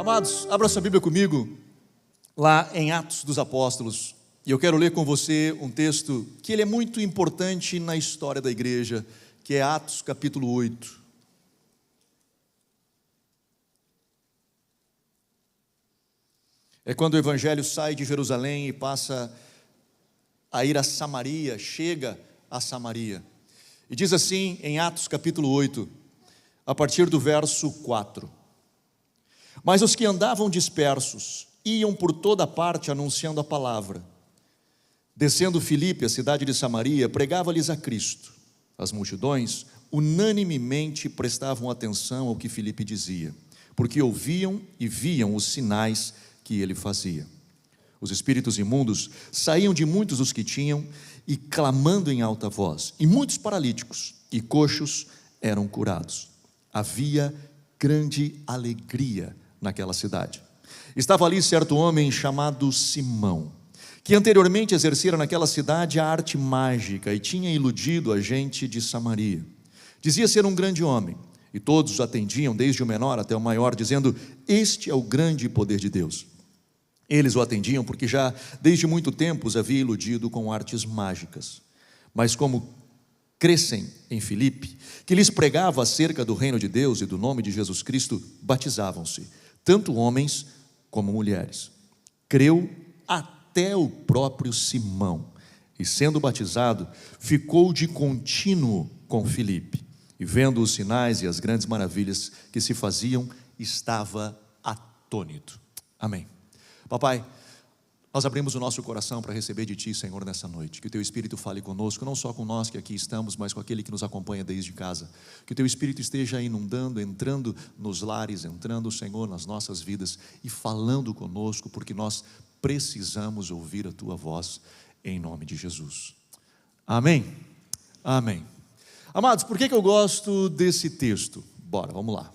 Amados, abra sua Bíblia comigo, lá em Atos dos Apóstolos, e eu quero ler com você um texto que ele é muito importante na história da igreja, que é Atos capítulo 8. É quando o Evangelho sai de Jerusalém e passa a ir a Samaria, chega a Samaria. E diz assim em Atos capítulo 8, a partir do verso 4. Mas os que andavam dispersos iam por toda parte anunciando a palavra. Descendo Filipe, a cidade de Samaria, pregava-lhes a Cristo. As multidões unanimemente prestavam atenção ao que Filipe dizia, porque ouviam e viam os sinais que ele fazia. Os espíritos imundos saíam de muitos dos que tinham e clamando em alta voz, e muitos paralíticos e coxos eram curados. Havia grande alegria naquela cidade. Estava ali certo homem chamado Simão, que anteriormente exercera naquela cidade a arte mágica e tinha iludido a gente de Samaria. Dizia ser um grande homem, e todos o atendiam, desde o menor até o maior, dizendo: este é o grande poder de Deus. Eles o atendiam porque já desde muito tempo os havia iludido com artes mágicas. Mas como crescem em Filipe, que lhes pregava acerca do reino de Deus e do nome de Jesus Cristo, batizavam-se, tanto homens como mulheres. Creu até o próprio Simão, e sendo batizado, ficou de contínuo com Filipe, e vendo os sinais e as grandes maravilhas que se faziam, estava atônito. Amém. Papai, nós abrimos o nosso coração para receber de Ti, Senhor, nessa noite. Que o Teu Espírito fale conosco, não só com nós que aqui estamos, mas com aquele que nos acompanha desde casa. Que o Teu Espírito esteja inundando, entrando nos lares, entrando, Senhor, nas nossas vidas e falando conosco, porque nós precisamos ouvir a Tua voz, em nome de Jesus. Amém? Amém. Amados, por que eu gosto desse texto? Bora, vamos lá.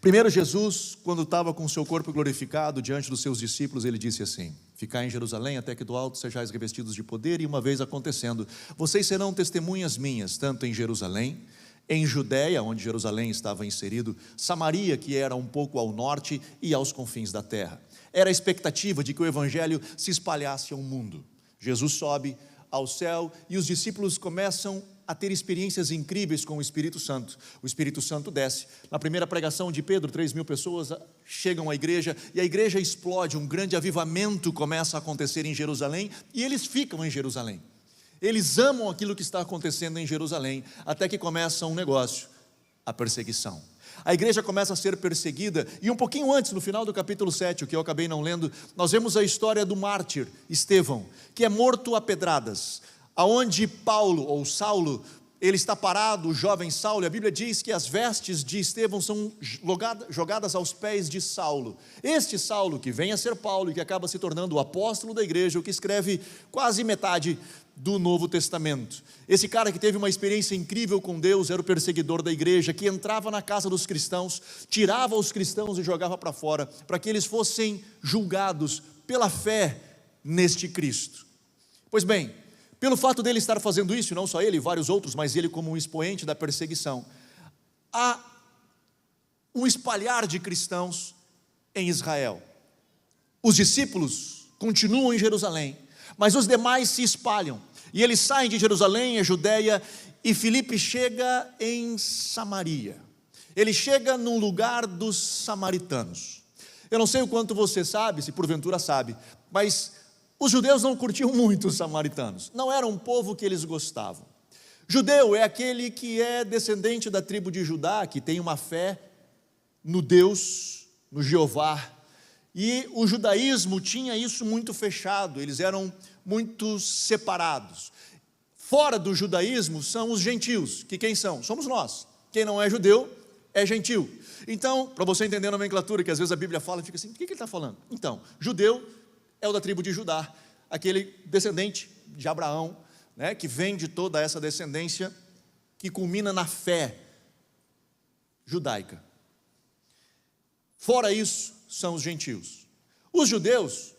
Primeiro, Jesus, quando estava com o seu corpo glorificado diante dos seus discípulos, ele disse assim: ficai em Jerusalém até que do alto sejais revestidos de poder. E uma vez acontecendo, vocês serão testemunhas minhas, tanto em Jerusalém, em Judeia, onde Jerusalém estava inserido, Samaria, que era um pouco ao norte, e aos confins da terra. Era a expectativa de que o evangelho se espalhasse ao mundo. Jesus sobe ao céu e os discípulos começam a ter experiências incríveis com o Espírito Santo. O Espírito Santo desce. Na primeira pregação de Pedro, 3.000 pessoas chegam à igreja, e a igreja explode, um grande avivamento começa a acontecer em Jerusalém, e eles ficam em Jerusalém. Eles amam aquilo que está acontecendo em Jerusalém, até que começa um negócio, a perseguição. A igreja começa a ser perseguida, e um pouquinho antes, no final do capítulo 7, o que eu acabei não lendo, nós vemos a história do mártir, Estevão, que é morto a pedradas, aonde Paulo, ou Saulo, ele está parado, o jovem Saulo, e a Bíblia diz que as vestes de Estevão são jogadas aos pés de Saulo. Este Saulo, que vem a ser Paulo, e que acaba se tornando o apóstolo da igreja, o que escreve quase metade do Novo Testamento. Esse cara que teve uma experiência incrível com Deus, era o perseguidor da igreja, que entrava na casa dos cristãos, tirava os cristãos e jogava para fora, para que eles fossem julgados pela fé neste Cristo. Pois bem, pelo fato dele estar fazendo isso, e não só ele, vários outros, mas ele como um expoente da perseguição, há um espalhar de cristãos em Israel. Os discípulos continuam em Jerusalém, mas os demais se espalham, e eles saem de Jerusalém, a Judeia, e Filipe chega em Samaria. Ele chega num lugar dos samaritanos. Eu não sei o quanto você sabe, se porventura sabe, mas os judeus não curtiam muito os samaritanos, não era um povo que eles gostavam. Judeu é aquele que é descendente da tribo de Judá, que tem uma fé no Deus, no Jeová, e o judaísmo tinha isso muito fechado, eles eram muito separados. Fora do judaísmo são os gentios, que quem são? Somos nós. Quem não é judeu é gentil. Então, para você entender a nomenclatura, que às vezes a Bíblia fala, fica assim: o que ele está falando? Então, judeu é o da tribo de Judá, aquele descendente de Abraão, né, que vem de toda essa descendência, que culmina na fé judaica. Fora isso, são os gentios. Os judeus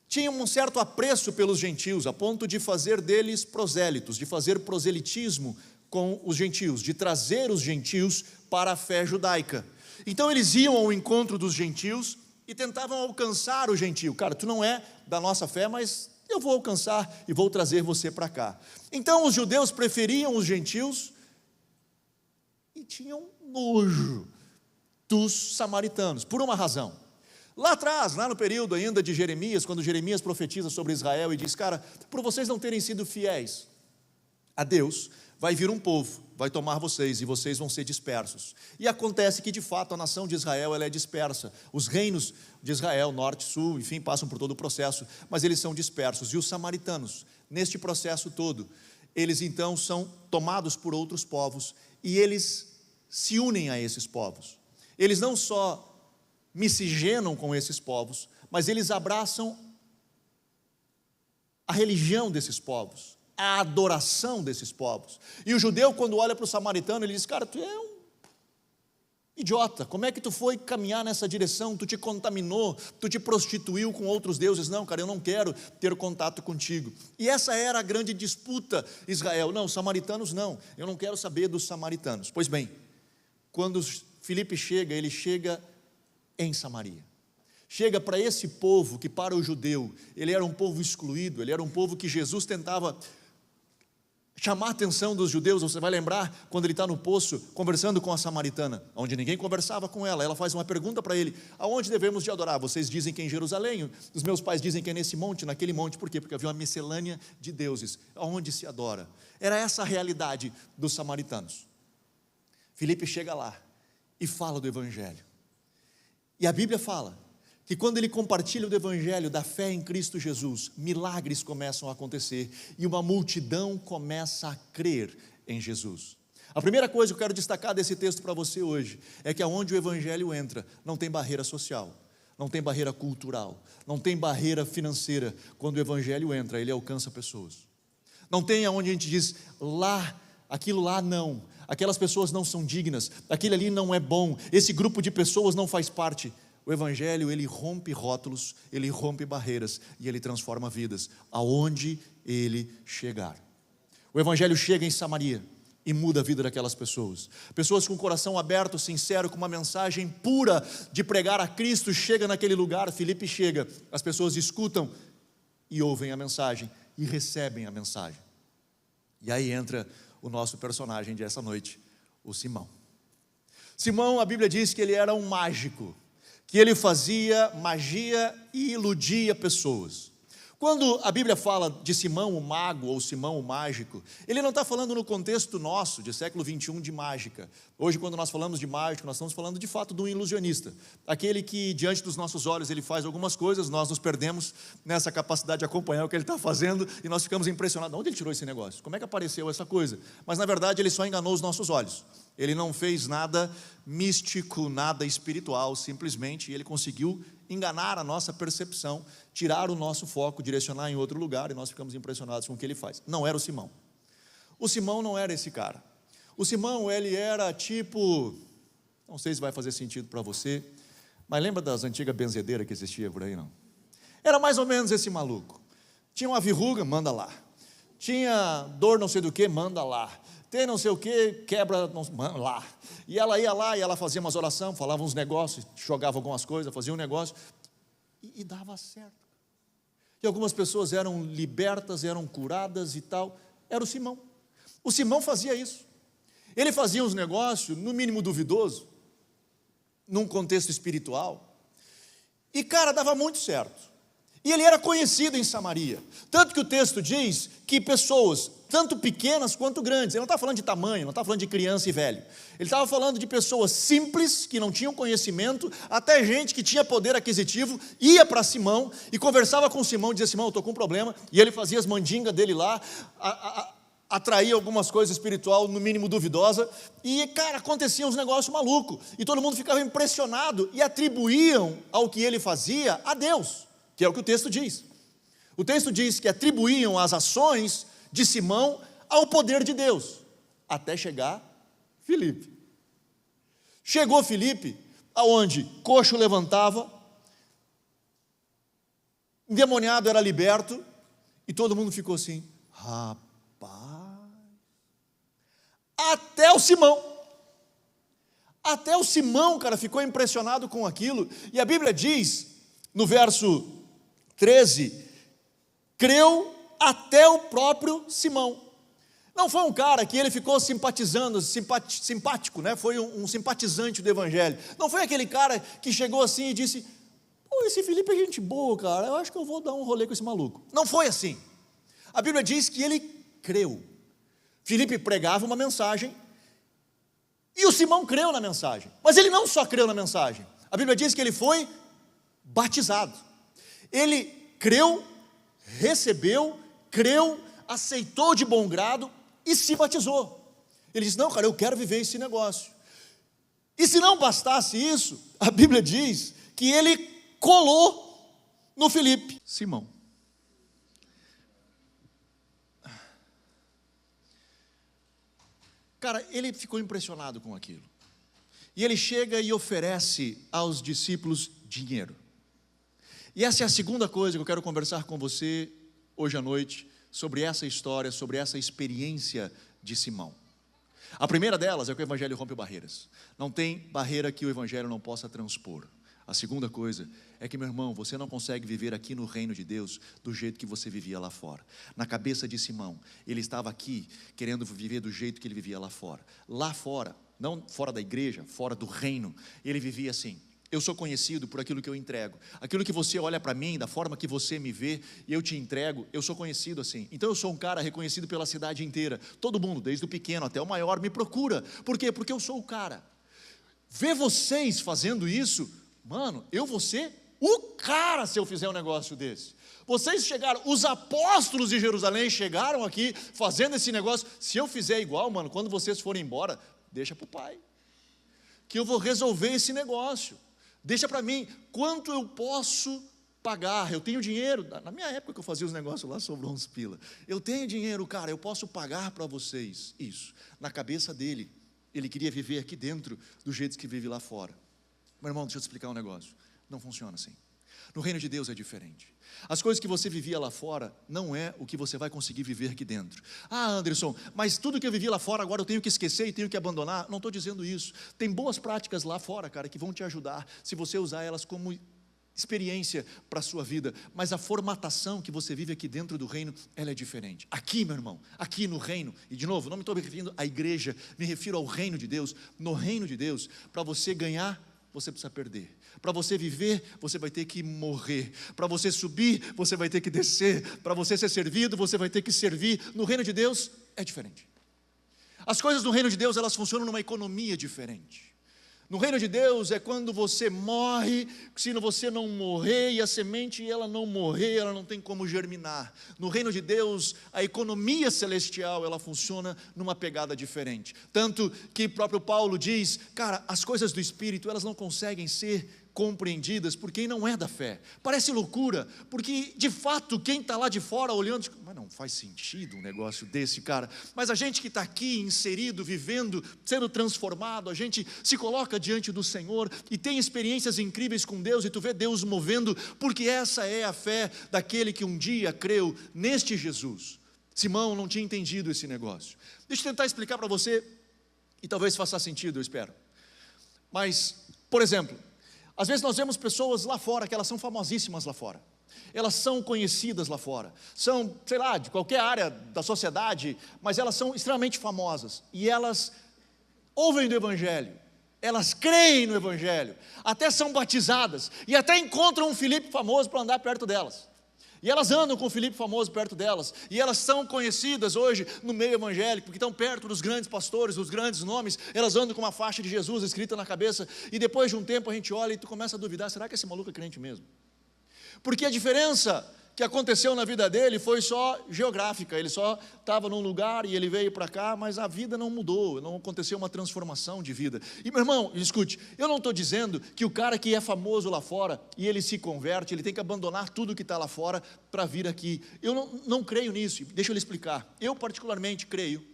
tinham um certo apreço pelos gentios, a ponto de fazer deles prosélitos, de fazer proselitismo com os gentios, de trazer os gentios para a fé judaica. Então eles iam ao encontro dos gentios e tentavam alcançar o gentio. Cara, tu não é da nossa fé, mas eu vou alcançar e vou trazer você para cá. Então os judeus preferiam os gentios e tinham nojo dos samaritanos, por uma razão. Lá atrás, lá no período ainda de Jeremias, quando Jeremias profetiza sobre Israel e diz, cara, por vocês não terem sido fiéis a Deus, vai vir um povo, vai tomar vocês e vocês vão ser dispersos. E acontece que de fato a nação de Israel ela é dispersa. Os reinos de Israel, norte, sul, enfim, passam por todo o processo, mas eles são dispersos. E os samaritanos, neste processo todo, eles então são tomados por outros povos e eles se unem a esses povos. Eles não só miscigenam com esses povos, mas eles abraçam a religião desses povos, a adoração desses povos. E o judeu, quando olha para o samaritano, ele diz, cara, tu é um idiota, como é que tu foi caminhar nessa direção, tu te contaminou, tu te prostituiu com outros deuses, não, cara, eu não quero ter contato contigo. E essa era a grande disputa, Israel, não, os samaritanos não, eu não quero saber dos samaritanos. Pois bem, quando Filipe chega, ele chega em Samaria. Chega para esse povo que para o judeu, ele era um povo excluído, ele era um povo que Jesus tentava chamar a atenção dos judeus. Você vai lembrar quando ele está no poço, conversando com a samaritana, onde ninguém conversava com ela, ela faz uma pergunta para ele, aonde devemos de adorar? Vocês dizem que é em Jerusalém, os meus pais dizem que é nesse monte, naquele monte, por quê? Porque havia uma miscelânea de deuses, aonde se adora. Era essa a realidade dos samaritanos. Filipe chega lá e fala do evangelho. E a Bíblia fala que quando ele compartilha o evangelho da fé em Cristo Jesus, milagres começam a acontecer e uma multidão começa a crer em Jesus. A primeira coisa que eu quero destacar desse texto para você hoje é que aonde o evangelho entra, não tem barreira social, não tem barreira cultural, não tem barreira financeira. Quando o evangelho entra, ele alcança pessoas. Não tem aonde a gente diz, lá, aquilo lá não, aquelas pessoas não são dignas, aquele ali não é bom, esse grupo de pessoas não faz parte. O evangelho, ele rompe rótulos, ele rompe barreiras e ele transforma vidas, aonde ele chegar. O evangelho chega em Samaria e muda a vida daquelas pessoas. Pessoas com o coração aberto, sincero, com uma mensagem pura de pregar a Cristo, chega naquele lugar. Filipe chega, as pessoas escutam e ouvem a mensagem e recebem a mensagem. E aí entra o nosso personagem de essa noite, o Simão. Simão, a Bíblia diz que ele era um mágico, que ele fazia magia e iludia pessoas. Quando a Bíblia fala de Simão o mago ou Simão o mágico, ele não está falando no contexto nosso, de século 21, de mágica. Hoje, quando nós falamos de mágico, nós estamos falando de fato de um ilusionista. Aquele que diante dos nossos olhos ele faz algumas coisas, nós nos perdemos nessa capacidade de acompanhar o que ele está fazendo e nós ficamos impressionados. De onde ele tirou esse negócio? Como é que apareceu essa coisa? Mas na verdade ele só enganou os nossos olhos. Ele não fez nada místico, nada espiritual, simplesmente ele conseguiu enganar a nossa percepção, tirar o nosso foco, direcionar em outro lugar, e nós ficamos impressionados com o que ele faz. Não era o Simão. O Simão não era esse cara. O Simão, ele era tipo, não sei se vai fazer sentido para você, mas lembra das antigas benzedeiras que existia por aí, não? Era mais ou menos esse maluco. Tinha uma verruga, manda lá. Tinha dor não sei do que, manda lá. Tem não sei o que, quebra lá. E ela ia lá e ela fazia umas orações, falava uns negócios, jogava algumas coisas, fazia um negócio e dava certo. E algumas pessoas eram libertas, eram curadas e tal. Era o Simão. O Simão fazia isso. Ele fazia uns negócios, no mínimo duvidoso, num contexto espiritual. E cara, dava muito certo. E ele era conhecido em Samaria. Tanto que o texto diz que pessoas, tanto pequenas quanto grandes, ele não está falando de tamanho, não está falando de criança e velho. Ele estava falando de pessoas simples, que não tinham conhecimento, até gente que tinha poder aquisitivo, ia para Simão e conversava com Simão, dizia, Simão, eu estou com um problema, e ele fazia as mandingas dele lá, atraía algumas coisas espiritual, no mínimo duvidosa, e cara, aconteciam uns negócios malucos, e todo mundo ficava impressionado, e atribuíam ao que ele fazia a Deus, que é o que o texto diz. O texto diz que atribuíam as ações de Simão ao poder de Deus, até chegar Filipe. Chegou Filipe, aonde coxo levantava, endemoniado era liberto, e todo mundo ficou assim, rapaz, até o Simão. Até o Simão, cara, ficou impressionado com aquilo. E a Bíblia diz, no verso 13, creu até o próprio Simão. Não foi um cara que ele ficou simpatizando, simpático, né? Foi um simpatizante do Evangelho. Não foi aquele cara que chegou assim e disse: pô, esse Felipe é gente boa, cara, eu acho que eu vou dar um rolê com esse maluco. Não foi assim. A Bíblia diz que ele creu. Felipe pregava uma mensagem e o Simão creu na mensagem. Mas ele não só creu na mensagem. A Bíblia diz que ele foi batizado. Ele creu, recebeu, creu, aceitou de bom grado e se batizou. Ele disse: não, cara, eu quero viver esse negócio. E se não bastasse isso, a Bíblia diz que ele colou no Felipe. Simão. Cara, ele ficou impressionado com aquilo. E ele chega e oferece aos discípulos dinheiro. E essa é a segunda coisa que eu quero conversar com você hoje à noite, sobre essa história, sobre essa experiência de Simão. A primeira delas é que o Evangelho rompe barreiras. Não tem barreira que o Evangelho não possa transpor. A segunda coisa é que, meu irmão, você não consegue viver aqui no reino de Deus do jeito que você vivia lá fora. Na cabeça de Simão, ele estava aqui querendo viver do jeito que ele vivia lá fora. Lá fora, não fora da igreja, fora do reino, ele vivia assim: eu sou conhecido por aquilo que eu entrego. Aquilo que você olha para mim, da forma que você me vê, e eu te entrego, eu sou conhecido assim. Então eu sou um cara reconhecido pela cidade inteira. Todo mundo, desde o pequeno até o maior, me procura. Por quê? Porque eu sou o cara. Ver vocês fazendo isso, mano, eu vou ser o cara se eu fizer um negócio desse. Vocês chegaram, os apóstolos de Jerusalém chegaram aqui fazendo esse negócio. Se eu fizer igual, mano, quando vocês forem embora, deixa para o pai, que eu vou resolver esse negócio. Deixa para mim, quanto eu posso pagar? Eu tenho dinheiro. Na minha época que eu fazia os negócios lá, sobrou uns pila. Eu tenho dinheiro, cara, eu posso pagar para vocês. Isso, na cabeça dele, ele queria viver aqui dentro do jeito que vive lá fora. Meu irmão, deixa eu te explicar um negócio. Não funciona assim. No reino de Deus é diferente. As coisas que você vivia lá fora não é o que você vai conseguir viver aqui dentro. Ah, Anderson, mas tudo que eu vivi lá fora agora eu tenho que esquecer e tenho que abandonar. Não estou dizendo isso. Tem boas práticas lá fora, cara, que vão te ajudar se você usar elas como experiência para a sua vida. Mas a formatação que você vive aqui dentro do reino, ela é diferente. Aqui, meu irmão, aqui no reino, e de novo, não me estou referindo à igreja, me refiro ao reino de Deus. No reino de Deus, para você ganhar, você precisa perder. Para você viver, você vai ter que morrer. Para você subir, você vai ter que descer. Para você ser servido, você vai ter que servir. No reino de Deus é diferente. As coisas no reino de Deus, elas funcionam numa economia diferente. No reino de Deus é quando você morre, se você não morrer e a semente ela não morrer, ela não tem como germinar. No reino de Deus, a economia celestial, ela funciona numa pegada diferente. Tanto que o próprio Paulo diz, cara, as coisas do Espírito, elas não conseguem ser compreendidas por quem não é da fé. Parece loucura, porque de fato quem está lá de fora olhando, mas não faz sentido um negócio desse, cara. Mas a gente que está aqui inserido, vivendo, sendo transformado, a gente se coloca diante do Senhor e tem experiências incríveis com Deus, e tu vê Deus movendo, porque essa é a fé daquele que um dia creu neste Jesus. Simão não tinha entendido esse negócio. Deixa eu tentar explicar para você, e talvez faça sentido, eu espero. Mas, por exemplo, às vezes nós vemos pessoas lá fora, que elas são famosíssimas lá fora. Elas são conhecidas lá fora. São, sei lá, de qualquer área da sociedade, mas elas são extremamente famosas. E elas ouvem do Evangelho. Elas creem no Evangelho. Até são batizadas. E até encontram um Filipe famoso para andar perto delas. E elas andam com o Filipe famoso perto delas. E elas são conhecidas hoje no meio evangélico, porque estão perto dos grandes pastores, dos grandes nomes. Elas andam com uma faixa de Jesus escrita na cabeça. E depois de um tempo a gente olha e tu começa a duvidar, será que esse maluco é crente mesmo? Porque a diferença que aconteceu na vida dele foi só geográfica. Ele só estava num lugar e ele veio para cá, mas a vida não mudou, não aconteceu uma transformação de vida. E meu irmão, escute, eu não estou dizendo que o cara que é famoso lá fora e ele se converte, ele tem que abandonar tudo que está lá fora para vir aqui. Eu não creio nisso, deixa eu lhe explicar. Eu particularmente creio,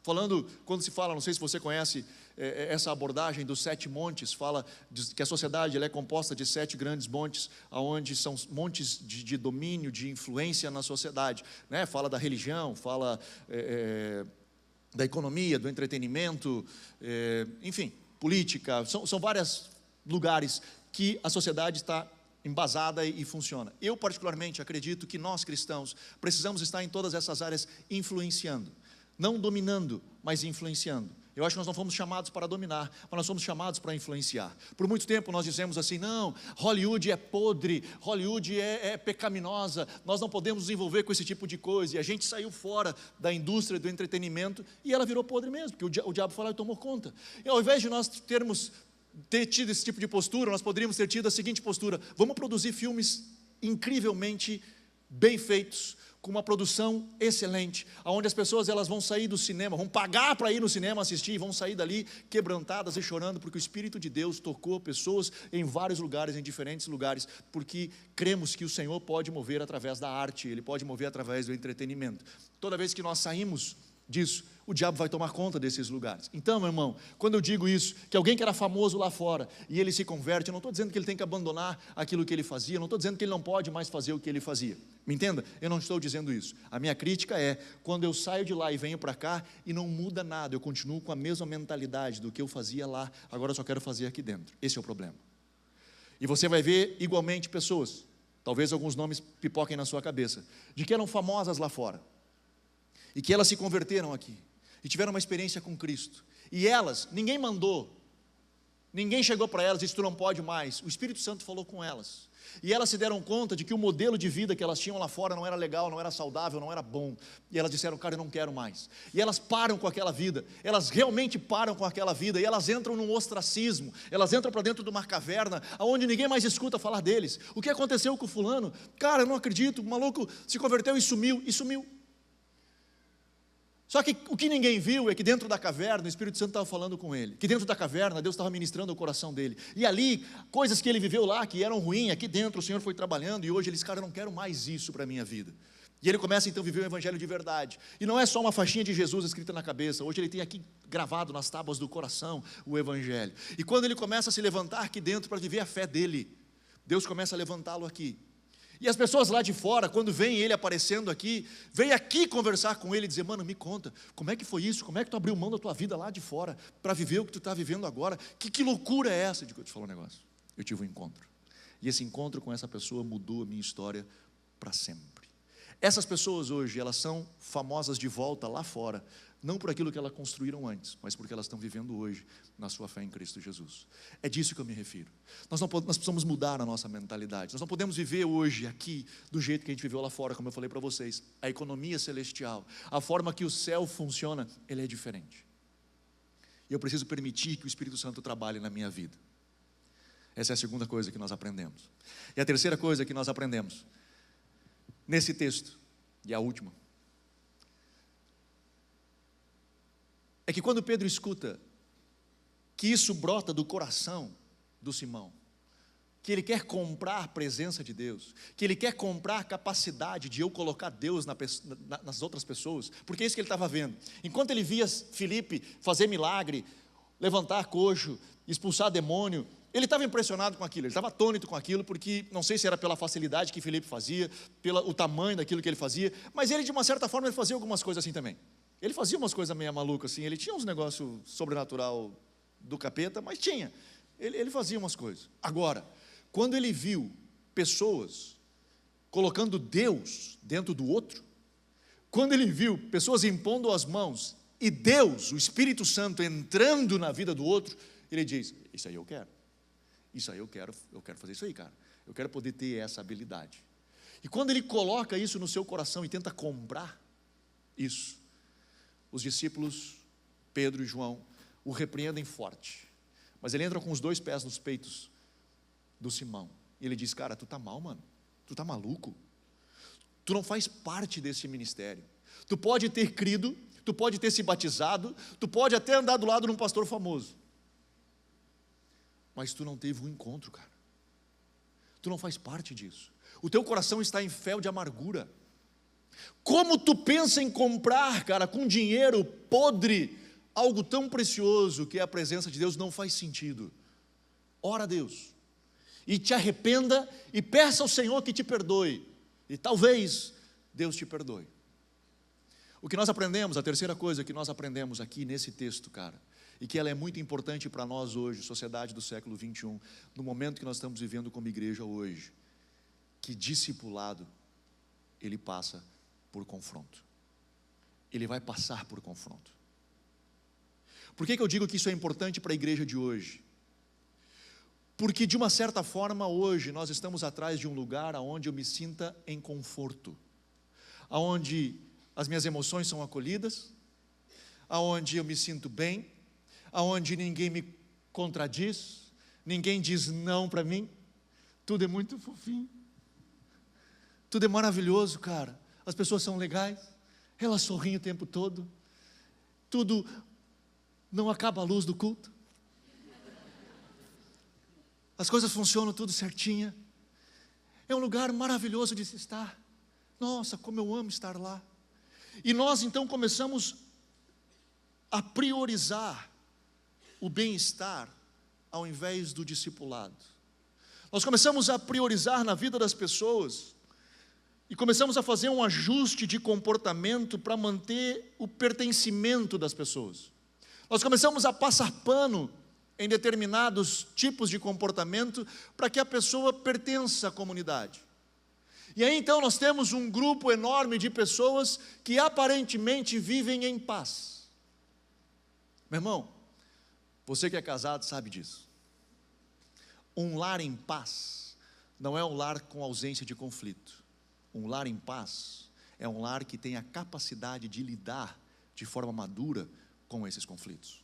falando, quando se fala, não sei se você conhece essa abordagem dos 7 montes, fala que a sociedade ela é composta de 7 grandes montes, onde são montes de domínio, de influência na sociedade, né? Fala da religião, fala da economia, do entretenimento, enfim, política, são vários lugares que a sociedade está embasada e funciona. Eu particularmente acredito que nós cristãos precisamos estar em todas essas áreas influenciando, não dominando, mas influenciando. Eu acho que nós não fomos chamados para dominar, mas nós somos chamados para influenciar. Por muito tempo nós dizemos assim, não, Hollywood é podre, Hollywood é pecaminosa, nós não podemos nos envolver com esse tipo de coisa, e a gente saiu fora da indústria do entretenimento, e ela virou podre mesmo, porque o diabo foi lá e tomou conta. E ao invés de nós ter tido esse tipo de postura, nós poderíamos ter tido a seguinte postura: vamos produzir filmes incrivelmente bem feitos, com uma produção excelente, onde as pessoas elas vão sair do cinema, vão pagar para ir no cinema assistir, e vão sair dali quebrantadas e chorando, porque o Espírito de Deus tocou pessoas em vários lugares, em diferentes lugares, porque cremos que o Senhor pode mover através da arte, Ele pode mover através do entretenimento. Toda vez que nós saímos disso, o diabo vai tomar conta desses lugares. Então, meu irmão, quando eu digo isso, que alguém que era famoso lá fora, e ele se converte, eu não estou dizendo que ele tem que abandonar aquilo que ele fazia, eu não estou dizendo que ele não pode mais fazer o que ele fazia, me entenda? Eu não estou dizendo isso. A minha crítica é, quando eu saio de lá e venho para cá, e não muda nada, eu continuo com a mesma mentalidade do que eu fazia lá, agora eu só quero fazer aqui dentro. Esse é o problema. E você vai ver igualmente pessoas, talvez alguns nomes pipoquem na sua cabeça, de que eram famosas lá fora, e que elas se converteram aqui, e tiveram uma experiência com Cristo, e elas, ninguém mandou, ninguém chegou para elas e disse, tu não pode mais, o Espírito Santo falou com elas, e elas se deram conta de que o modelo de vida que elas tinham lá fora não era legal, não era saudável, não era bom, e elas disseram, cara, eu não quero mais, e elas param com aquela vida, elas realmente param com aquela vida, e elas entram num ostracismo, elas entram para dentro de uma caverna, onde ninguém mais escuta falar deles. O que aconteceu com o fulano? Cara, eu não acredito, o maluco se converteu e sumiu. Só que o que ninguém viu é que dentro da caverna, o Espírito Santo estava falando com ele, que dentro da caverna Deus estava ministrando o coração dele, e ali, coisas que ele viveu lá, que eram ruins, aqui dentro o Senhor foi trabalhando, e hoje ele disse, cara, eu não quero mais isso para a minha vida. E ele começa então a viver o evangelho de verdade, e não é só uma faixinha de Jesus escrita na cabeça, hoje ele tem aqui gravado nas tábuas do coração o evangelho, e quando ele começa a se levantar aqui dentro para viver a fé dele, Deus começa a levantá-lo aqui. E as pessoas lá de fora, quando veem ele aparecendo aqui, vêm aqui conversar com ele e dizer, mano, me conta, como é que foi isso? Como é que tu abriu mão da tua vida lá de fora, para viver o que tu está vivendo agora? Que loucura é essa? Eu digo, eu te falo um negócio, eu tive um encontro, e esse encontro com essa pessoa mudou a minha história para sempre. Essas pessoas hoje, elas são famosas de volta lá fora, não por aquilo que elas construíram antes, mas porque elas estão vivendo hoje na sua fé em Cristo Jesus. É disso que eu me refiro. Nós precisamos mudar a nossa mentalidade. Nós não podemos viver hoje aqui do jeito que a gente viveu lá fora, como eu falei para vocês. A economia celestial, a forma que o céu funciona, ele é diferente. E eu preciso permitir que o Espírito Santo trabalhe na minha vida. Essa é a segunda coisa que nós aprendemos. E a terceira coisa que nós aprendemos nesse texto, e a última, é que quando Pedro escuta que isso brota do coração do Simão, que ele quer comprar a presença de Deus, que ele quer comprar a capacidade de eu colocar Deus nas outras pessoas, porque é isso que ele estava vendo. Enquanto ele via Filipe fazer milagre, levantar coxo, expulsar demônio, ele estava impressionado com aquilo, ele estava atônito com aquilo, porque não sei se era pela facilidade que Filipe fazia, pelo tamanho daquilo que ele fazia, mas ele de uma certa forma ele fazia algumas coisas assim também. Ele fazia umas coisas meio malucas assim, ele tinha uns negócios sobrenatural do capeta, mas tinha, ele fazia umas coisas. Agora, quando ele viu pessoas colocando Deus dentro do outro, quando ele viu pessoas impondo as mãos, e Deus, o Espírito Santo entrando na vida do outro, ele diz, isso aí eu quero, eu quero fazer isso aí, cara, eu quero poder ter essa habilidade. E quando ele coloca isso no seu coração e tenta comprar isso, os discípulos, Pedro e João, o repreendem forte, mas ele entra com os dois pés nos peitos do Simão, e ele diz, cara, tu tá mal, mano, tu tá maluco, tu não faz parte desse ministério, tu pode ter crido, tu pode ter se batizado, tu pode até andar do lado de um pastor famoso, mas tu não teve um encontro, cara, tu não faz parte disso, o teu coração está em fel de amargura. Como tu pensa em comprar, cara, com dinheiro podre, algo tão precioso que é a presença de Deus? Não faz sentido. Ora a Deus, e te arrependa, e peça ao Senhor que te perdoe, e talvez Deus te perdoe. O que nós aprendemos, a terceira coisa que nós aprendemos aqui nesse texto, cara, e que ela é muito importante para nós hoje, sociedade do século 21, no momento que nós estamos vivendo como igreja hoje, que discipulado, ele passa por confronto. Ele vai passar por confronto. Por que eu digo que isso é importante para a igreja de hoje? Porque de uma certa forma hoje nós estamos atrás de um lugar onde eu me sinta em conforto, onde as minhas emoções são acolhidas, onde eu me sinto bem, onde ninguém me contradiz, ninguém diz não para mim, tudo é muito fofinho, tudo é maravilhoso, cara, as pessoas são legais, elas sorriem o tempo todo, tudo, não acaba a luz do culto, as coisas funcionam tudo certinha, é um lugar maravilhoso de se estar, nossa, como eu amo estar lá. E nós então começamos a priorizar o bem-estar ao invés do discipulado. Nós começamos a priorizar na vida das pessoas e começamos a fazer um ajuste de comportamento para manter o pertencimento das pessoas. Nós começamos a passar pano em determinados tipos de comportamento para que a pessoa pertença à comunidade. E aí então nós temos um grupo enorme de pessoas que aparentemente vivem em paz. Meu irmão, você que é casado sabe disso. Um lar em paz não é um lar com ausência de conflito. Um lar em paz é um lar que tem a capacidade de lidar de forma madura com esses conflitos.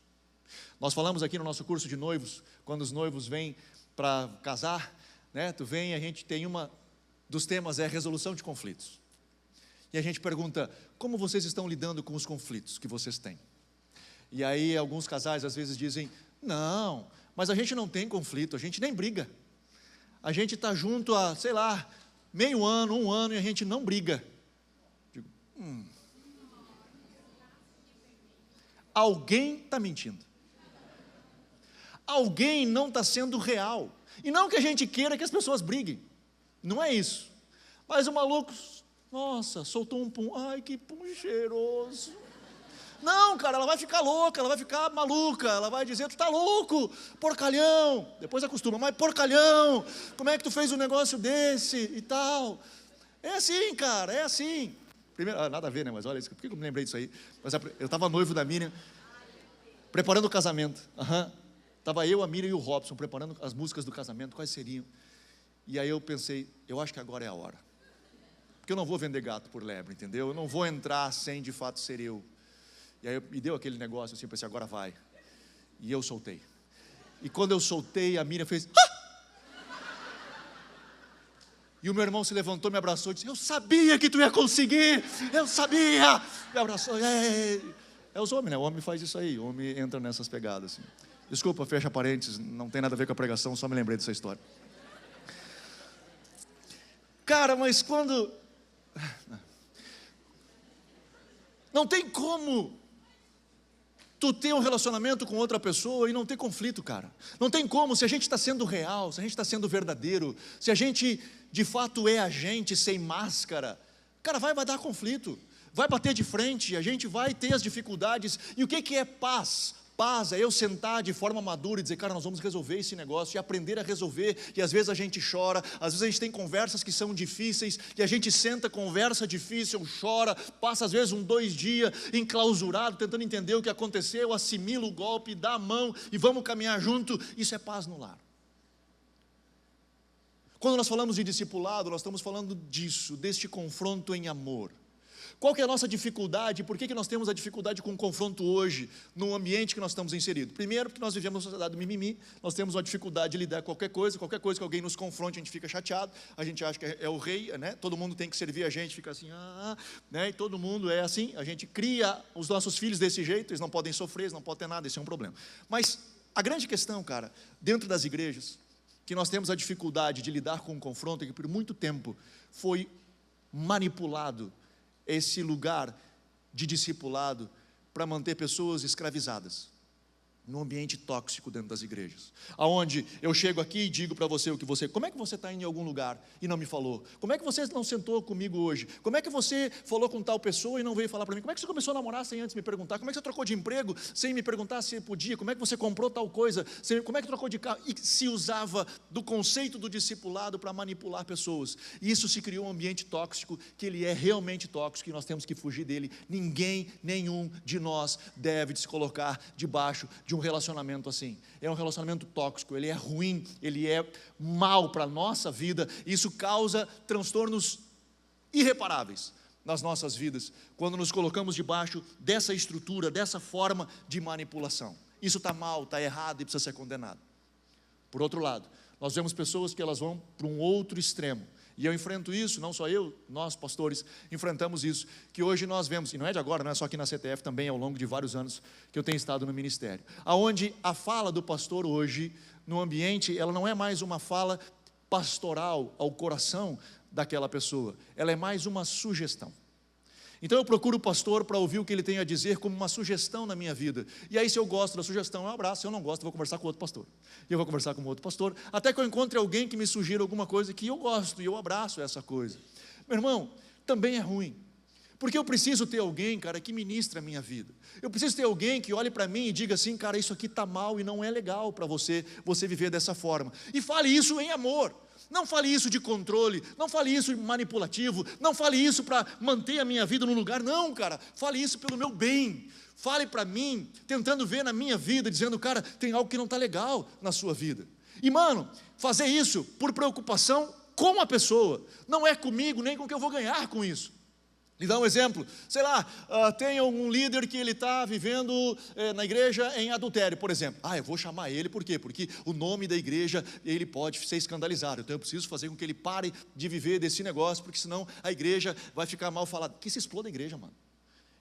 Nós falamos aqui no nosso curso de noivos, quando os noivos vêm para casar, né? Tu vem, a gente tem uma dos temas é resolução de conflitos. E a gente pergunta, como vocês estão lidando com os conflitos que vocês têm? E aí alguns casais às vezes dizem, não, mas a gente não tem conflito, a gente nem briga. A gente está junto há, sei lá, meio ano, um ano e a gente não briga. Digo, alguém está mentindo. Alguém não está sendo real. E não que a gente queira que as pessoas briguem. Não é isso. Mas o maluco, nossa, soltou um pum. Ai, que pum cheiroso. Não, cara, ela vai ficar louca, ela vai ficar maluca. Ela vai dizer, tu tá louco, porcalhão. Depois acostuma, mas porcalhão, como é que tu fez um negócio desse e tal? É assim, cara, é assim. Primeiro, nada a ver, né, mas olha, por que eu me lembrei disso aí? Mas eu estava noivo da Miriam, preparando o casamento. Estava eu, a Miriam e o Robson, preparando as músicas do casamento, quais seriam. E aí eu pensei, eu acho que agora é a hora. Porque eu não vou vender gato por lebre, entendeu? Eu não vou entrar sem de fato ser eu. E aí me deu aquele negócio assim, eu pensei, agora vai. E eu soltei. E quando eu soltei, a Miriam fez... E o meu irmão se levantou, me abraçou e disse, eu sabia que tu ia conseguir, eu sabia. Me abraçou, é os homens, né? O homem faz isso aí, o homem entra nessas pegadas assim. Desculpa, fecha parênteses, não tem nada a ver com a pregação, só me lembrei dessa história. Cara, mas quando... Não tem como tu ter um relacionamento com outra pessoa e não ter conflito, cara. Não tem como, se a gente está sendo real, se a gente está sendo verdadeiro, se a gente de fato é a gente sem máscara, cara, vai dar conflito, vai bater de frente, a gente vai ter as dificuldades. E o que é paz? Paz é eu sentar de forma madura e dizer, cara, nós vamos resolver esse negócio e aprender a resolver. E às vezes a gente chora, às vezes a gente tem conversas que são difíceis e a gente senta, conversa difícil, chora, passa às vezes 2 dias enclausurado, tentando entender o que aconteceu, assimila o golpe, dá a mão e vamos caminhar junto. Isso é paz no lar. Quando nós falamos de discipulado, nós estamos falando disso, deste confronto em amor. Qual que é a nossa dificuldade? Por que nós temos a dificuldade com o confronto hoje, no ambiente que nós estamos inseridos? Primeiro, porque nós vivemos numa sociedade do mimimi, nós temos uma dificuldade de lidar com qualquer coisa que alguém nos confronte, a gente fica chateado, a gente acha que é o rei, né? Todo mundo tem que servir a gente, fica assim, né? E todo mundo é assim, a gente cria os nossos filhos desse jeito, eles não podem sofrer, eles não podem ter nada, esse é um problema. Mas a grande questão, cara, dentro das igrejas, que nós temos a dificuldade de lidar com o confronto, é que por muito tempo foi manipulado esse lugar de discipulado para manter pessoas escravizadas. no ambiente tóxico dentro das igrejas, aonde eu chego aqui e digo para você como é que você está indo em algum lugar e não me falou? Como é que você não sentou comigo hoje? Como é que você falou com tal pessoa e não veio falar para mim? Como é que você começou a namorar sem antes me perguntar? Como é que você trocou de emprego sem me perguntar se podia? Como é que você comprou tal coisa? Como é que trocou de carro? E se usava do conceito do discipulado para manipular pessoas. E isso se criou um ambiente tóxico, que ele é realmente tóxico e nós temos que fugir dele. Ninguém, nenhum de nós deve se colocar debaixo de um relacionamento assim. É um relacionamento tóxico, ele é ruim, ele é mal para a nossa vida. Isso causa transtornos irreparáveis nas nossas vidas, quando nos colocamos debaixo dessa estrutura, dessa forma de manipulação. Isso está mal, está errado e precisa ser condenado. Por outro lado, nós vemos pessoas que elas vão para um outro extremo. E eu enfrento isso, não só eu, nós pastores enfrentamos isso, que hoje nós vemos, e não é de agora, não é só aqui na CTF, também ao longo de vários anos que eu tenho estado no ministério, aonde a fala do pastor hoje, no ambiente, ela não é mais uma fala pastoral ao coração daquela pessoa, ela é mais uma sugestão. Então eu procuro o pastor para ouvir o que ele tem a dizer como uma sugestão na minha vida. E aí, se eu gosto da sugestão, eu abraço. Se eu não gosto, eu vou conversar com outro pastor. E eu vou conversar com outro pastor, até que eu encontre alguém que me sugira alguma coisa que eu gosto, e eu abraço essa coisa. Meu irmão, também é ruim. Porque eu preciso ter alguém, cara, que ministre a minha vida. Eu preciso ter alguém que olhe para mim e diga assim, cara, isso aqui está mal e não é legal para você viver dessa forma. E fale isso em amor. Não fale isso de controle, não fale isso manipulativo, não fale isso para manter a minha vida no lugar, não, cara, fale isso pelo meu bem. Fale para mim, tentando ver na minha vida, dizendo, cara, tem algo que não está legal na sua vida. E mano, fazer isso por preocupação com a pessoa, não é comigo, nem com o que eu vou ganhar com isso. Lhe dar um exemplo, sei lá, tem um líder que ele está vivendo na igreja em adultério, por exemplo. Eu vou chamar ele, por quê? Porque o nome da igreja, ele pode ser escandalizado, então eu preciso fazer com que ele pare de viver desse negócio, porque senão a igreja vai ficar mal falada. Que se exploda a igreja, mano.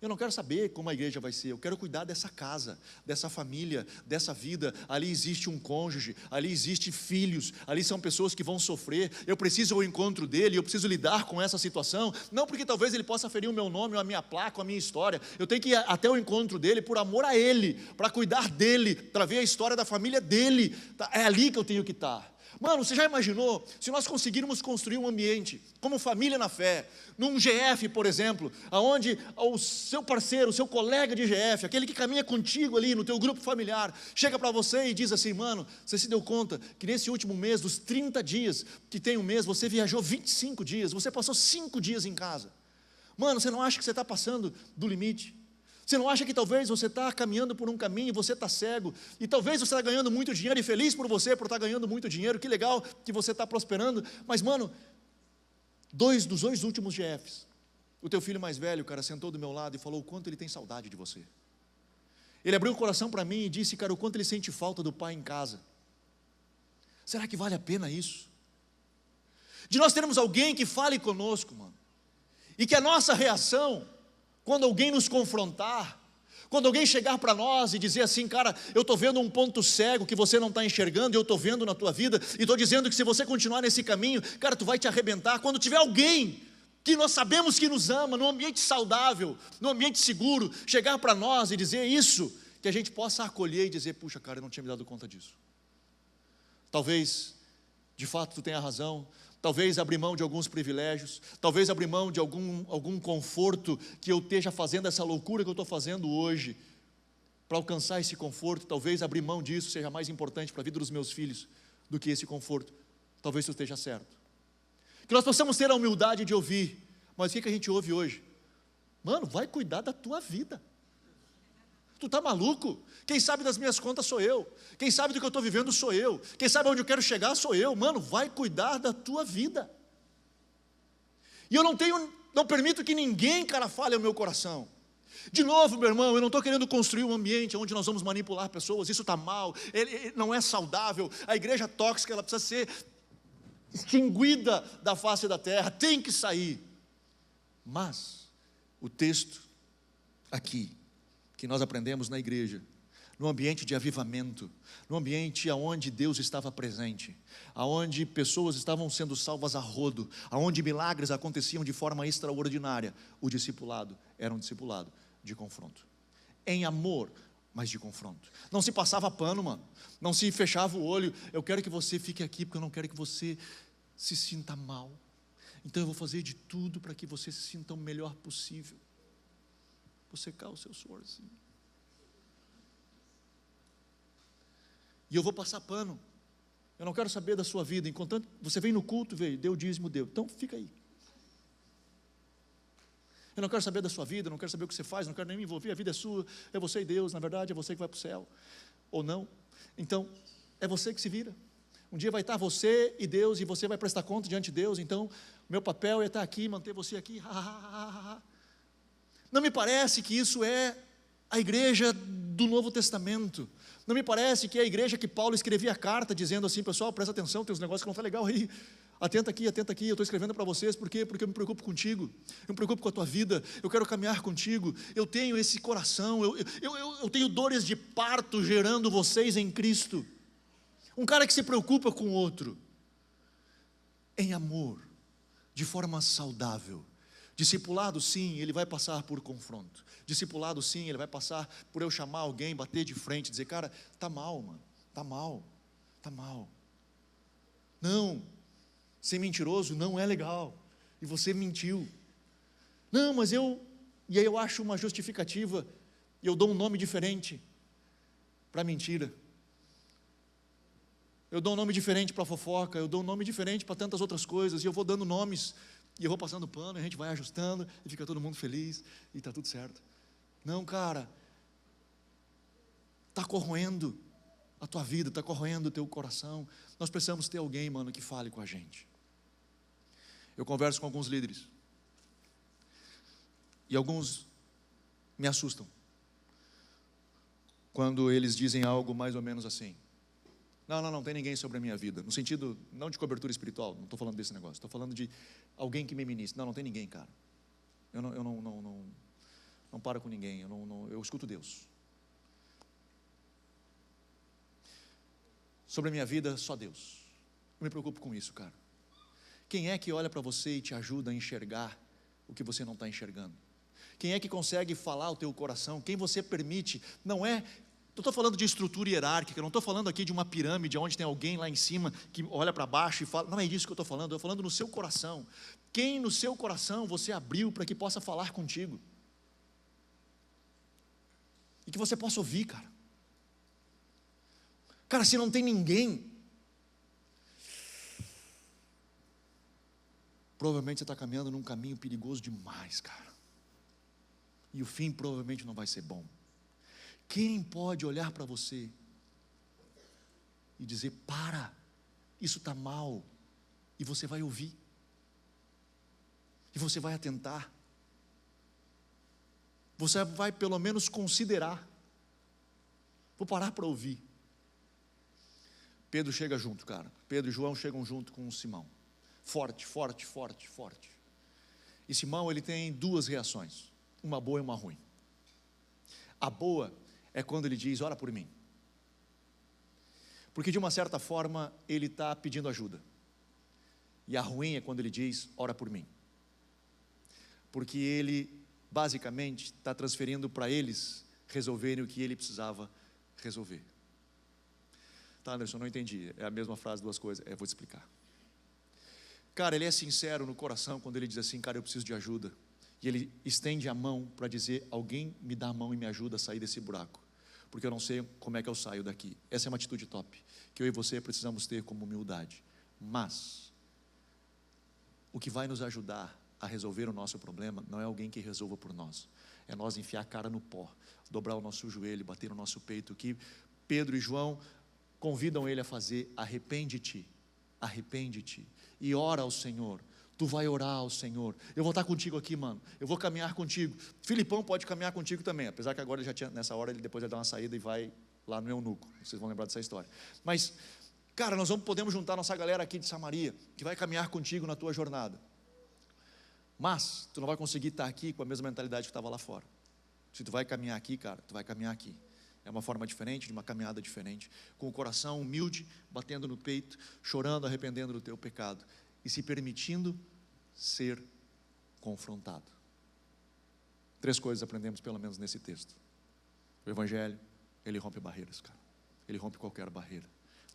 Eu não quero saber como a igreja vai ser, eu quero cuidar dessa casa, dessa família, dessa vida. Ali existe um cônjuge, ali existem filhos, ali são pessoas que vão sofrer. Eu preciso ao encontro dele, eu preciso lidar com essa situação, não porque talvez ele possa ferir o meu nome, ou a minha placa, ou a minha história. Eu tenho que ir até o encontro dele por amor a ele, para cuidar dele, para ver a história da família dele. É ali que eu tenho que estar. Mano, você já imaginou, se nós conseguirmos construir um ambiente, como família na fé, num GF, por exemplo, onde o seu parceiro, o seu colega de GF, aquele que caminha contigo ali no teu grupo familiar, chega para você e diz assim, mano, você se deu conta que nesse último mês, dos 30 dias que tem um mês, você viajou 25 dias, você passou 5 dias em casa. Mano, você não acha que você está passando do limite? Você não acha que talvez você está caminhando por um caminho e você está cego, e talvez você está ganhando muito dinheiro, e feliz por você por estar ganhando muito dinheiro, que legal que você está prosperando, mas mano, dos dois últimos GFs, o teu filho mais velho, cara, sentou do meu lado e falou o quanto ele tem saudade de você. Ele abriu o coração para mim e disse, cara, o quanto ele sente falta do pai em casa. Será que vale a pena isso? De nós termos alguém que fale conosco, mano, e que a nossa reação, quando alguém nos confrontar, quando alguém chegar para nós e dizer assim, cara, eu estou vendo um ponto cego que você não está enxergando, e eu estou vendo na tua vida, e estou dizendo que se você continuar nesse caminho, cara, tu vai te arrebentar. Quando tiver alguém que nós sabemos que nos ama, num ambiente saudável, num ambiente seguro, chegar para nós e dizer isso, que a gente possa acolher e dizer, puxa, cara, eu não tinha me dado conta disso. Talvez, de fato, tu tenha razão. Talvez abrir mão de alguns privilégios, talvez abrir mão de algum conforto que eu esteja fazendo, essa loucura que eu estou fazendo hoje, para alcançar esse conforto. Talvez abrir mão disso seja mais importante para a vida dos meus filhos do que esse conforto. Talvez isso esteja certo. Que nós possamos ter a humildade de ouvir, mas o que a gente ouve hoje? Mano, vai cuidar da tua vida. Tu tá maluco? Quem sabe das minhas contas sou eu. Quem sabe do que eu estou vivendo sou eu. Quem sabe onde eu quero chegar sou eu. Mano, vai cuidar da tua vida. E eu não permito que ninguém, cara, fale ao meu coração. De novo, meu irmão, eu não estou querendo construir um ambiente onde nós vamos manipular pessoas. Isso está mal, ele não é saudável. A igreja tóxica, ela precisa ser extinguida da face da terra. Tem que sair. Mas o texto aqui que nós aprendemos na igreja, no ambiente de avivamento, no ambiente onde Deus estava presente, onde pessoas estavam sendo salvas a rodo, onde milagres aconteciam de forma extraordinária, o discipulado era um discipulado de confronto. Em amor, mas de confronto. Não se passava pano, mano. Não se fechava o olho. Eu quero que você fique aqui, porque eu não quero que você se sinta mal. Então eu vou fazer de tudo para que você se sinta o melhor possível. Vou secar o seu suorzinho. E eu vou passar pano. Eu não quero saber da sua vida. Enquanto você vem no culto, veio, deu o dízimo, deu. Então fica aí. Eu não quero saber da sua vida, não quero saber o que você faz, não quero nem me envolver, a vida é sua, é você e Deus, na verdade é você que vai para o céu, ou não. Então, é você que se vira. Um dia vai estar você e Deus, e você vai prestar conta diante de Deus, então, meu papel é estar aqui, manter você aqui, Não me parece que isso é a igreja do Novo Testamento. Não me parece que é a igreja que Paulo escrevia a carta, dizendo assim, pessoal, presta atenção, tem uns negócios que não estão legal aí, atenta aqui, eu estou escrevendo para vocês, por quê? Porque eu me preocupo contigo, eu me preocupo com a tua vida, eu quero caminhar contigo, eu tenho esse coração, eu tenho dores de parto gerando vocês em Cristo. Um cara que se preocupa com o outro, em amor, de forma saudável. Discipulado, sim, ele vai passar por confronto. Discipulado, sim, ele vai passar por eu chamar alguém, bater de frente, dizer, cara, está mal, mano, está mal. Não, ser mentiroso não é legal, e você mentiu. Não, mas e aí eu acho uma justificativa, e eu dou um nome diferente para a mentira. Eu dou um nome diferente para a fofoca, eu dou um nome diferente para tantas outras coisas, e eu vou dando nomes, e eu vou passando pano, e a gente vai ajustando, e fica todo mundo feliz, e está tudo certo. Não, cara, está corroendo a tua vida, está corroendo o teu coração. Nós precisamos ter alguém, mano, que fale com a gente. Eu converso com alguns líderes, e alguns me assustam, quando eles dizem algo mais ou menos assim, não tem ninguém sobre a minha vida, no sentido, não de cobertura espiritual, não estou falando desse negócio, estou falando de alguém que me ministre. Não tem ninguém, cara, eu não paro com ninguém, eu escuto Deus. Sobre a minha vida, só Deus. Eu me preocupo com isso, cara. Quem é que olha para você e te ajuda a enxergar o que você não está enxergando? Quem é que consegue falar o teu coração? Quem você permite? Não estou falando de estrutura hierárquica, eu não estou falando aqui de uma pirâmide onde tem alguém lá em cima que olha para baixo e fala, não é disso que eu estou falando no seu coração. Quem no seu coração você abriu para que possa falar contigo? E que você possa ouvir, cara. Cara, se não tem ninguém, provavelmente você está caminhando num caminho perigoso demais, cara. E o fim provavelmente não vai ser bom. Quem pode olhar para você e dizer, para, isso está mal, e você vai ouvir, e você vai atentar, você vai pelo menos considerar, vou parar para ouvir. Pedro chega junto, cara, Pedro e João chegam junto com Simão, forte. E Simão, ele tem duas reações, uma boa e uma ruim. A boa é quando ele diz, ora por mim, porque de uma certa forma ele está pedindo ajuda. E a ruim é quando ele diz, ora por mim, porque ele basicamente está transferindo para eles resolverem o que ele precisava resolver. Tá, Anderson, não entendi, é a mesma frase, duas coisas, vou te explicar. Cara, ele é sincero no coração quando ele diz assim, cara, eu preciso de ajuda, e ele estende a mão para dizer, alguém me dá a mão e me ajuda a sair desse buraco, porque eu não sei como é que eu saio daqui. Essa é uma atitude top, que eu e você precisamos ter como humildade. Mas o que vai nos ajudar a resolver o nosso problema não é alguém que resolva por nós, é nós enfiar a cara no pó, dobrar o nosso joelho, bater no nosso peito, que Pedro e João convidam ele a fazer. Arrepende-te e ora ao Senhor. Tu vai orar ao Senhor, eu vou estar contigo aqui, mano, eu vou caminhar contigo. Filipão pode caminhar contigo também, apesar que agora ele já tinha, nessa hora, ele depois vai dar uma saída e vai lá no eunuco, vocês vão lembrar dessa história. Mas, cara, nós podemos juntar nossa galera aqui de Samaria, que vai caminhar contigo na tua jornada. Mas, tu não vai conseguir estar aqui com a mesma mentalidade que estava lá fora. Se tu vai caminhar aqui, cara, tu vai caminhar aqui. É uma forma diferente, de uma caminhada diferente, com o coração humilde, batendo no peito, chorando, arrependendo do teu pecado, e se permitindo ser confrontado. 3 coisas aprendemos pelo menos nesse texto: o Evangelho, Ele rompe barreiras, cara. Ele rompe qualquer barreira.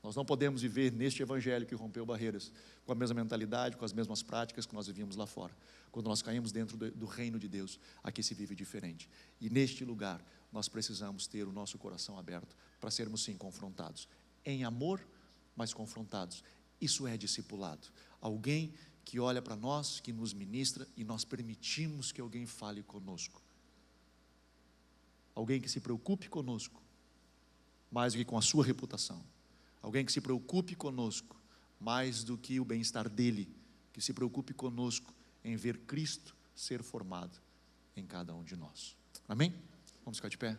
Nós não podemos viver neste evangelho que rompeu barreiras com a mesma mentalidade, com as mesmas práticas que nós vivíamos lá fora. Quando nós caímos dentro do reino de Deus, aqui se vive diferente. E neste lugar, nós precisamos ter o nosso coração aberto para sermos sim confrontados. Em amor, mas confrontados. Isso é discipulado. Alguém que olha para nós, que nos ministra e nós permitimos que alguém fale conosco. Alguém que se preocupe conosco, mais do que com a sua reputação. Alguém que se preocupe conosco, mais do que o bem-estar dele, que se preocupe conosco em ver Cristo ser formado em cada um de nós. Amém? Vamos ficar de pé?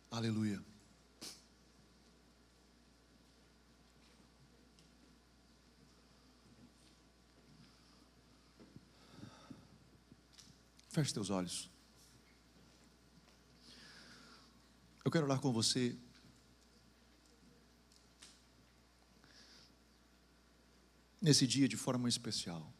Aleluia. Feche teus olhos. Eu quero orar com você. Nesse dia de forma especial.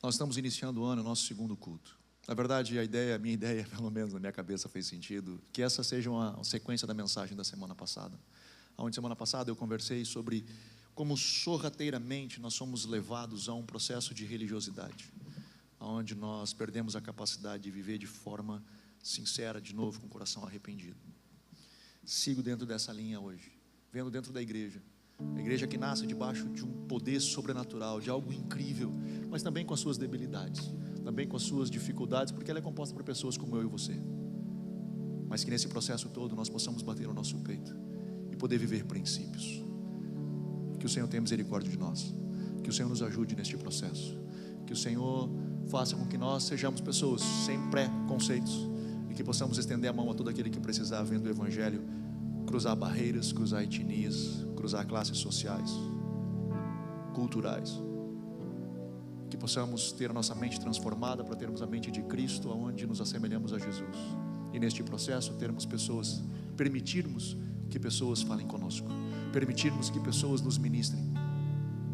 Nós estamos iniciando o ano, nosso segundo culto. Na verdade, a minha ideia, pelo menos na minha cabeça fez sentido, que essa seja uma sequência da mensagem da semana passada. Onde semana passada eu conversei sobre como sorrateiramente nós somos levados a um processo de religiosidade, onde nós perdemos a capacidade de viver de forma sincera, de novo, com o coração arrependido. Sigo dentro dessa linha hoje, vendo dentro da igreja, a igreja que nasce debaixo de um poder sobrenatural, de algo incrível, mas também com as suas debilidades, também com as suas dificuldades, porque ela é composta por pessoas como eu e você, mas que nesse processo todo nós possamos bater no nosso peito e poder viver princípios. Que o Senhor tenha misericórdia de nós, que o Senhor nos ajude neste processo, que o Senhor faça com que nós sejamos pessoas sem preconceitos e que possamos estender a mão a todo aquele que precisar, vendo o evangelho, cruzar barreiras, cruzar etnias, cruzar classes sociais, culturais, que possamos ter a nossa mente transformada para termos a mente de Cristo, aonde nos assemelhamos a Jesus, e neste processo termos pessoas, permitirmos que pessoas falem conosco, permitirmos que pessoas nos ministrem,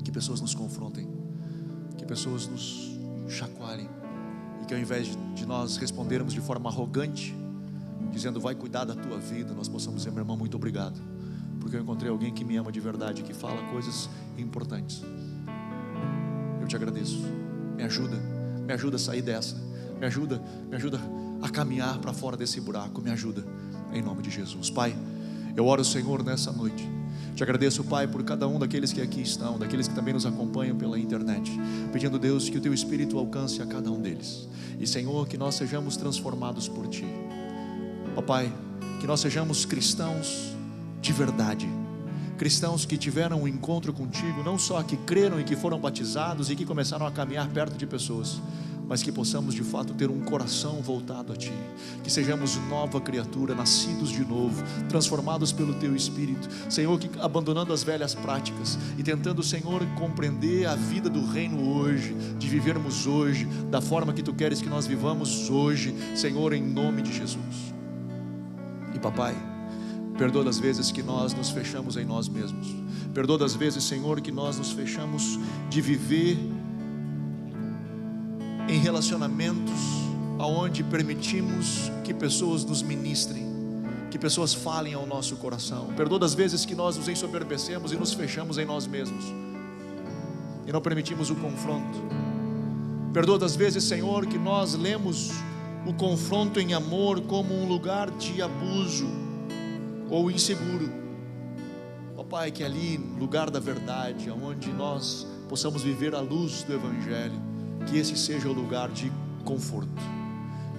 que pessoas nos confrontem, que pessoas nos chacoalhem, e que ao invés de nós respondermos de forma arrogante, dizendo vai cuidar da tua vida, nós possamos dizer, meu irmão, muito obrigado, porque eu encontrei alguém que me ama de verdade, que fala coisas importantes. Eu te agradeço, me ajuda a sair dessa, me ajuda a caminhar para fora desse buraco, me ajuda, em nome de Jesus. Pai, eu oro, Senhor, nessa noite, te agradeço, Pai, por cada um daqueles que aqui estão, daqueles que também nos acompanham pela internet, pedindo, Deus, que o teu Espírito alcance a cada um deles, e Senhor, que nós sejamos transformados por Ti. Ó Pai, que nós sejamos cristãos de verdade, cristãos que tiveram um encontro contigo, não só que creram e que foram batizados e que começaram a caminhar perto de pessoas, mas que possamos de fato ter um coração voltado a Ti, que sejamos nova criatura, nascidos de novo, transformados pelo Teu Espírito, Senhor, que abandonando as velhas práticas e tentando, Senhor, compreender a vida do reino hoje, de vivermos hoje, da forma que Tu queres que nós vivamos hoje, Senhor, em nome de Jesus. E Papai, perdoa das vezes que nós nos fechamos em nós mesmos, perdoa das vezes, Senhor, que nós nos fechamos de viver em relacionamentos aonde permitimos que pessoas nos ministrem, que pessoas falem ao nosso coração. Perdoa das vezes que nós nos ensoberbecemos e nos fechamos em nós mesmos e não permitimos o confronto. Perdoa das vezes, Senhor, que nós lemos o confronto em amor como um lugar de abuso ou inseguro. Ó Pai, que ali, lugar da verdade, onde nós possamos viver a luz do Evangelho, que esse seja o lugar de conforto,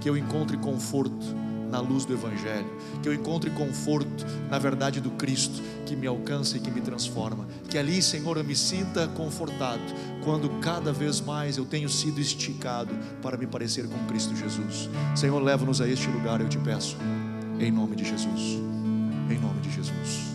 que eu encontre conforto na luz do Evangelho, que eu encontre conforto na verdade do Cristo, que me alcança e que me transforma, que ali, Senhor, eu me sinta confortado, quando cada vez mais eu tenho sido esticado para me parecer com Cristo Jesus. Senhor, leva-nos a este lugar, eu te peço, em nome de Jesus, em nome de Jesus.